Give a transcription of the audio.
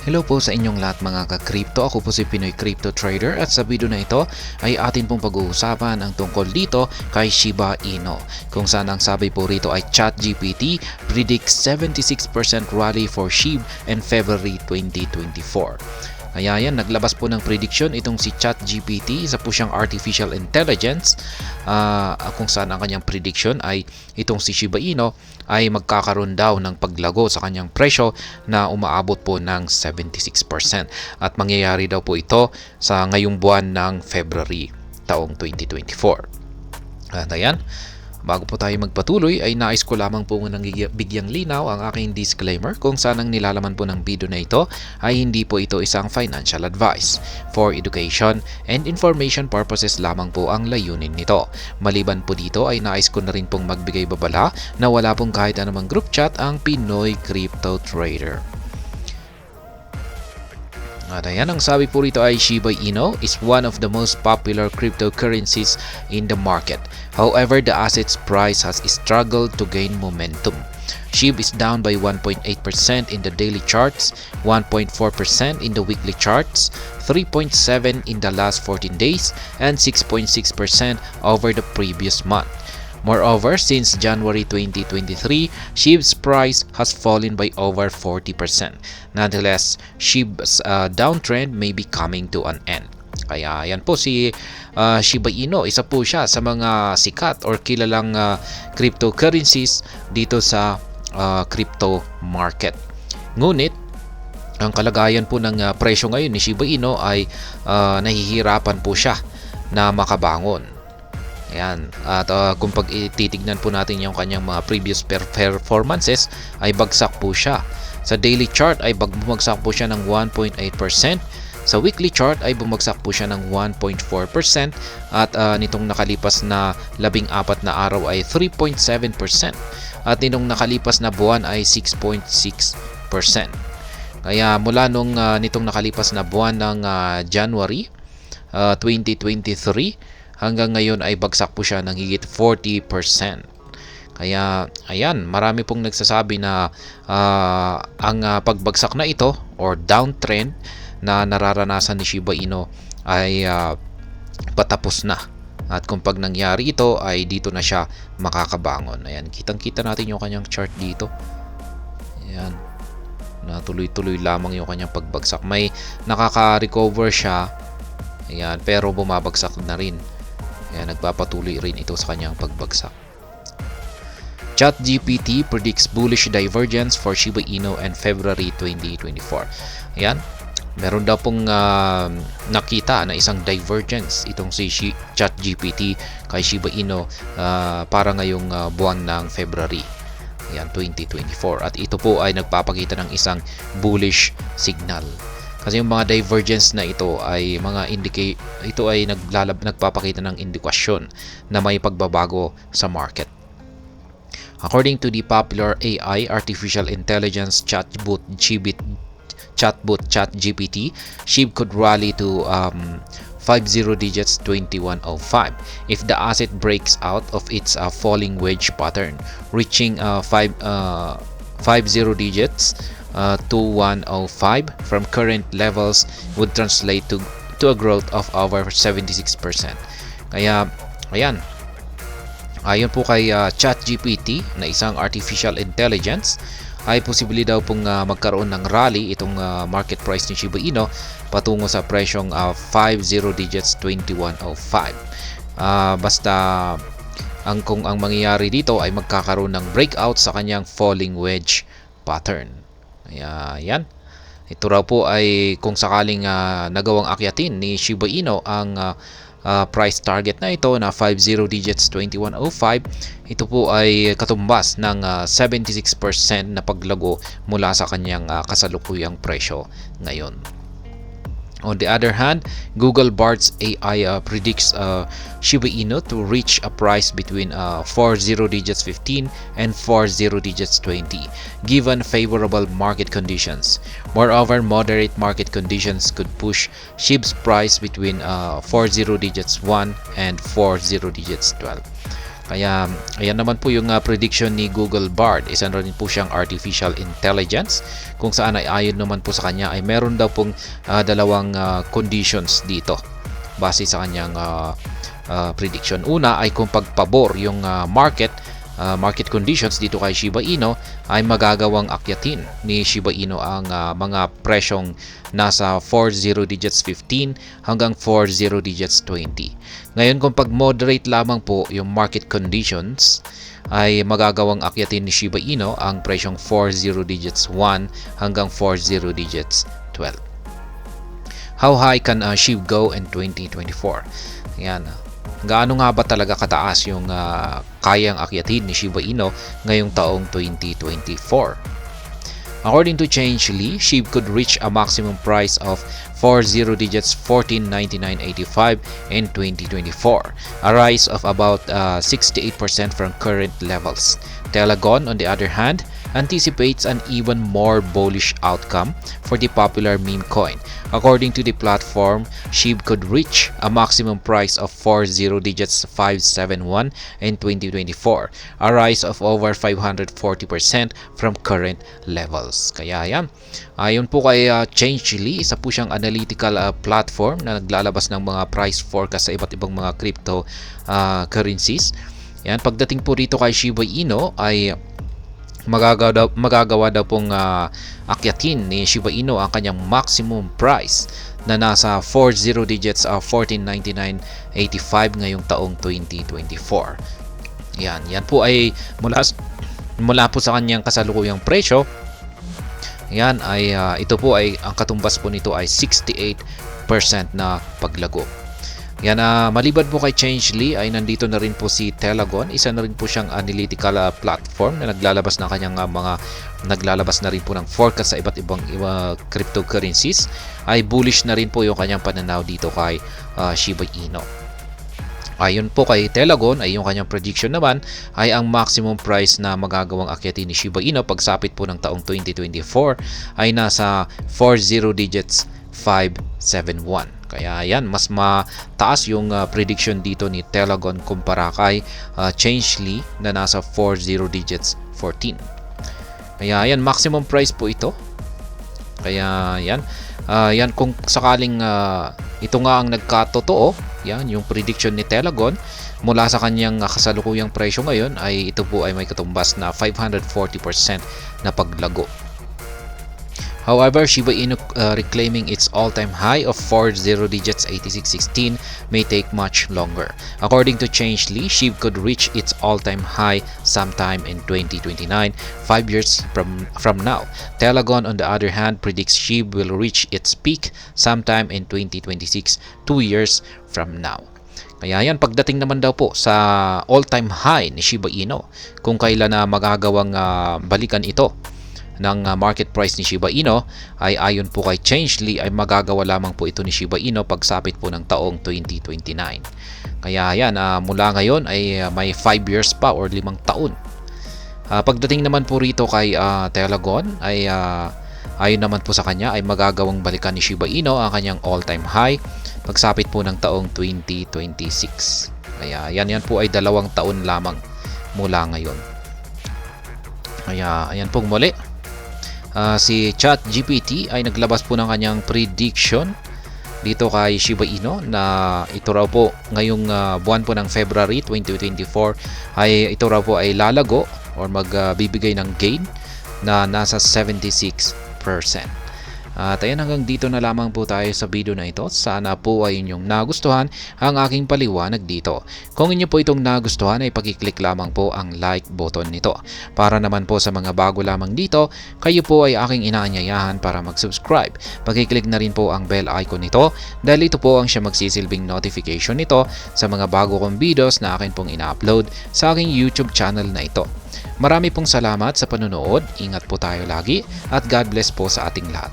Hello po sa inyong lahat mga ka-crypto. Ako po si Pinoy Crypto Trader at sa video na ito ay atin pong pag-uusapan ang tungkol dito kay Shiba Inu. Kung saan ang sabi po rito ay ChatGPT predicts 76% rally for SHIB in February 2024. Kaya yan, naglabas po ng prediction itong si ChatGPT, isa po siyang artificial intelligence, kung saan ang kanyang prediction ay itong si Shiba Inu ay magkakaroon daw ng paglago sa kanyang presyo na umaabot po ng 76%. At mangyayari daw po ito sa ngayong buwan ng February taong 2024. At ayan, bago po tayo magpatuloy ay nais ko lamang po nang bigyang linaw ang aking disclaimer kung saan ang nilalaman po ng video na ito ay hindi po ito isang financial advice. For education and information purposes lamang po ang layunin nito. Maliban po dito ay nais ko na rin pong magbigay babala na wala pong kahit anumang group chat ang Pinoy Crypto Trader. At ayan, ang sabi po rito ay Shiba Inu is one of the most popular cryptocurrencies in the market. However, the asset's price has struggled to gain momentum. SHIB is down by 1.8% in the daily charts, 1.4% in the weekly charts, 3.7% in the last 14 days, and 6.6% over the previous month. Moreover, since January 2023, SHIB's price has fallen by over 40%. Nonetheless, SHIB's downtrend may be coming to an end. Kaya yan po si Shiba Inu, isa po siya sa mga sikat or kilalang cryptocurrencies dito sa crypto market. Ngunit, ang kalagayan po ng presyo ngayon ni Shiba Inu ay nahihirapan po siya na makabangon. Ayan. At kung titignan po natin yung kanyang mga previous performances ay bagsak po siya. Sa daily chart ay bumagsak po siya ng 1.8%. Sa weekly chart ay bumagsak po siya ng 1.4%. At nitong nakalipas na 14 na araw ay 3.7%. At nitong nakalipas na buwan ay 6.6%. Kaya mula nitong nakalipas na buwan ng January 2023 hanggang ngayon ay bagsak po siya ng higit 40%. Kaya ayan, marami pong nagsasabi na ang pagbagsak na ito or downtrend na nararanasan ni Shiba Inu ay patapos na. At kung pag nangyari ito ay dito na siya makakabangon. Ayan, kitang-kita natin yung kanyang chart dito. Ayan, na tuloy-tuloy lamang yung kanyang pagbagsak. May nakaka-recover siya. Ayan, pero bumabagsak na rin. Kaya nagpapatuloy rin ito sa kanyang pagbagsak. ChatGPT predicts bullish divergence for Shiba Inu in February 2024. Ayan, meron daw pong nakita na isang divergence itong si ChatGPT kay Shiba Inu para ngayong buwan ng February. Ayan, 2024. At ito po ay nagpapakita ng isang bullish signal. Kasi yung mga divergence na ito ay nagpapakita ng indikasyon na may pagbabago sa market. According to the popular AI artificial intelligence chatbot ChatGPT, SHIB could rally to 50 digits 2105 if the asset breaks out of its falling wedge pattern, reaching 50 digits 2105 from current levels would translate to a growth of over 76%. Kaya ayan, ayon po kay ChatGPT na isang artificial intelligence ay posible daw pong magkaroon ng rally itong market price ni Shiba Inu patungo sa presyong 50 digits 2105. Basta kung ang mangyayari dito ay magkakaroon ng breakout sa kanyang falling wedge pattern. Ayan. Ito raw po ay kung sakaling nagawang akyatin ni Shiba Inu ang price target na ito na 50 digits 2105, ito po ay katumbas ng 76% na paglago mula sa kanyang kasalukuyang presyo ngayon. On the other hand, Google Bard's AI predicts Shiba Inu to reach a price between 40 digits 15 and 40 digits 20, given favorable market conditions. Moreover, moderate market conditions could push SHIB's price between 40 digits 1 and 40 digits 12. Kaya ayan naman po yung prediction ni Google Bard. Isa na rin po siyang artificial intelligence kung saan ay ayon naman po sa kanya ay meron daw pong dalawang conditions dito base sa kanyang prediction. Una ay kung pagpabor yung market conditions dito kay Shiba Inu ay magagawang akyatin ni Shiba Inu ang mga presyong nasa 40 digits 15 hanggang 40 digits 20. Ngayon kung pag-moderate lamang po yung market conditions ay magagawang akyatin ni Shiba Inu ang presyong 40 digits 1 hanggang 40 digits 12. How high can SHIB go in 2024? Ayan. Gaano nga ba talaga kataas yung kayang akyatin ni Shiba Inu ngayong taong 2024? According to Changely, SHIB could reach a maximum price of 40 digits 14.9985 in 2024, a rise of about 68% from current levels. Telegon, on the other hand, anticipates an even more bullish outcome for the popular meme coin. According to the platform, SHIB could reach a maximum price of 40 digits 571 in 2024, a rise of over 540% from current levels. Kaya yan, ayon po kay Changely, isa po siyang analytical platform na naglalabas ng mga price forecast sa iba't ibang mga crypto currencies. Yan, pagdating po rito kay Shiba Inu ay magagawa daw pong akyatin ni Shiba Inu ang kanyang maximum price na nasa 40 digits 14.9985 ngayong taong 2024. Yan po ay mula po sa kanyang kasalukuyang presyo. Yan ay ito po ay ang katumbas po nito ay 68% na paglago. Yan, maliban po kay Changely ay nandito na rin po si Telegon. Isa na rin po siyang analytical platform na naglalabas ng kanyang naglalabas na rin po ng forecast sa iba't ibang cryptocurrencies. Ay bullish na rin po yung kanyang pananaw dito kay Shiba Inu. Ayon po kay Telegon ay yung kanyang prediction naman ay ang maximum price na magagawang akyatin ni Shiba Inu pagsapit po ng taong 2024 ay nasa 40 digits 571. Kaya yan, mas mataas yung prediction dito ni Telegon kumpara kay Changely na nasa 40 digits 14. Kaya yan, maximum price po ito. Kaya yan, yan kung sakaling ito nga ang nagkatotoo, yan yung prediction ni Telegon mula sa kanyang kasalukuyang presyo ngayon ay ito po ay may katumbas na 540% na paglago. However, Shiba Inu reclaiming its all-time high of 40 digits 8616 may take much longer. According to Changely, SHIB could reach its all-time high sometime in 2029, 5 years from now. Telegon, on the other hand, predicts SHIB will reach its peak sometime in 2026, 2 years from now. Kaya yan, pagdating naman daw po sa all-time high ni Shiba Inu, kung kailan na magagawang balikan ito ng market price ni Shiba Inu ay ayon po kay Changely ay magagawa lamang po ito ni Shiba Inu pagsapit po ng taong 2029. Kaya yan, mula ngayon ay may 5 years pa or 5 taon. Pagdating naman po rito kay Telegon ay ayon naman po sa kanya ay magagawang balikan ni Shiba Inu ang kanyang all-time high pagsapit po ng taong 2026. Kaya yan po ay 2 taon lamang mula ngayon. Kaya ayan pong muli. Si ChatGPT ay naglabas po ng kanyang prediction dito kay Shiba Inu na ito raw po ngayong buwan po ng February 2024 ay ito raw po ay lalago or magbibigay ng gain na nasa 76%. At ayan, hanggang dito na lamang po tayo sa video na ito. Sana po ay inyong nagustuhan ang aking paliwanag dito. Kung inyo po itong nagustuhan ay pakiclick lamang po ang like button nito. Para naman po sa mga bago lamang dito, kayo po ay aking inaanyayahan para mag-subscribe. Pakiclick na rin po ang bell icon nito dahil ito po ang siya magsisilbing notification nito sa mga bago kong videos na akin pong ina-upload sa aking YouTube channel na ito. Marami pong salamat sa panonood, ingat po tayo lagi at God bless po sa ating lahat.